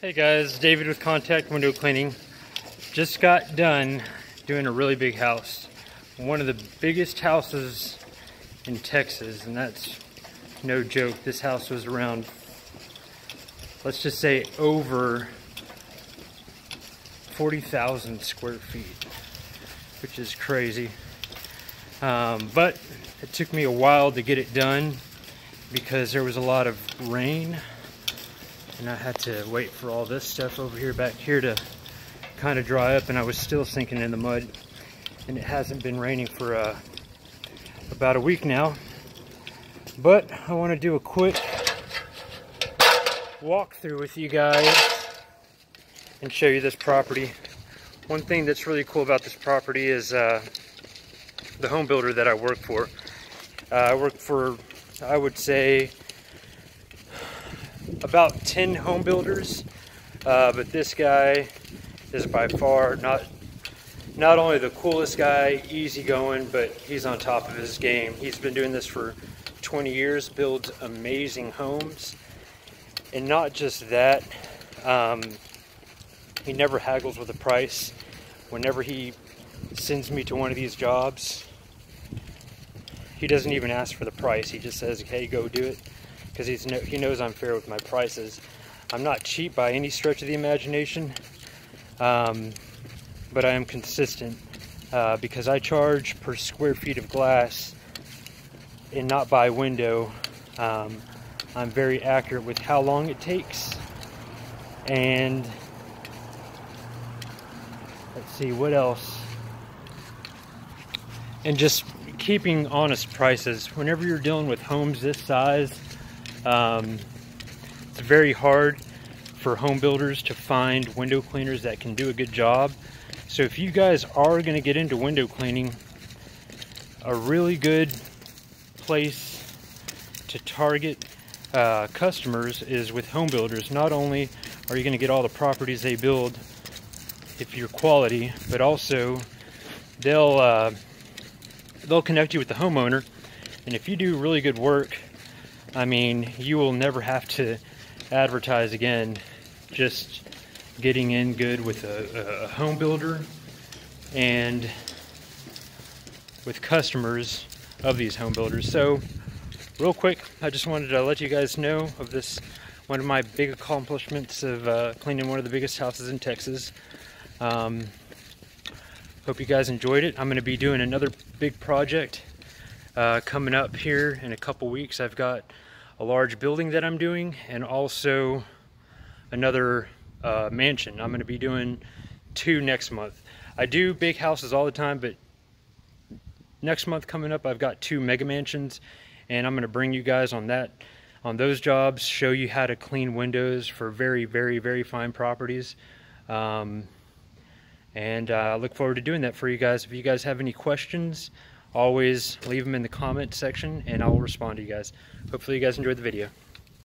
Hey guys, David with Contact Window Cleaning. Just got done doing a really big house. One of the biggest houses in Texas, and that's no joke. This house was around, let's just say, over 40,000 square feet, which is crazy. But it took me a while to get it done because there was a lot of rain. And I had to wait for all this stuff over here, back here, to kind of dry up, and I was still sinking in the mud. And it hasn't been raining for about a week now. But I want to do a quick walkthrough with you guys and show you this property. One thing that's really cool about this property is the home builder that I work for. I work for, I would say, about 10 home builders, but this guy is by far not only the coolest guy, easygoing, but he's on top of his game. He's been doing this for 20 years, builds amazing homes, and not just that, he never haggles with the price. Whenever he sends me to one of these jobs, he doesn't even ask for the price. He just says, hey, go do it. Because he knows I'm fair with my prices. I'm not cheap by any stretch of the imagination, but I am consistent because I charge per square feet of glass and not by window. I'm very accurate with how long it takes, and let's see what else. And just keeping honest prices. Whenever you're dealing with homes this size, it's very hard for home builders to find window cleaners that can do a good job. So if you guys are going to get into window cleaning, a really good place to target customers is with home builders. Not only are you going to get all the properties they build if you're quality, but also they'll connect you with the homeowner, and if you do really good work, I mean, you will never have to advertise again. Just getting in good with a home builder and with customers of these home builders. So, real quick, I just wanted to let you guys know of this, one of my big accomplishments of cleaning one of the biggest houses in Texas. Hope you guys enjoyed it. I'm going to be doing another big project coming up here in a couple weeks. I've got a large building that I'm doing, and also another mansion. I'm going to be doing 2 next month. I do big houses all the time, but next month coming up, I've got 2 mega mansions, and I'm going to bring you guys on those jobs, show you how to clean windows for very, very, very fine properties. And I look forward to doing that for you guys. If you guys have any questions, always leave them in the comment section and I'll respond to you guys. Hopefully you guys enjoyed the video.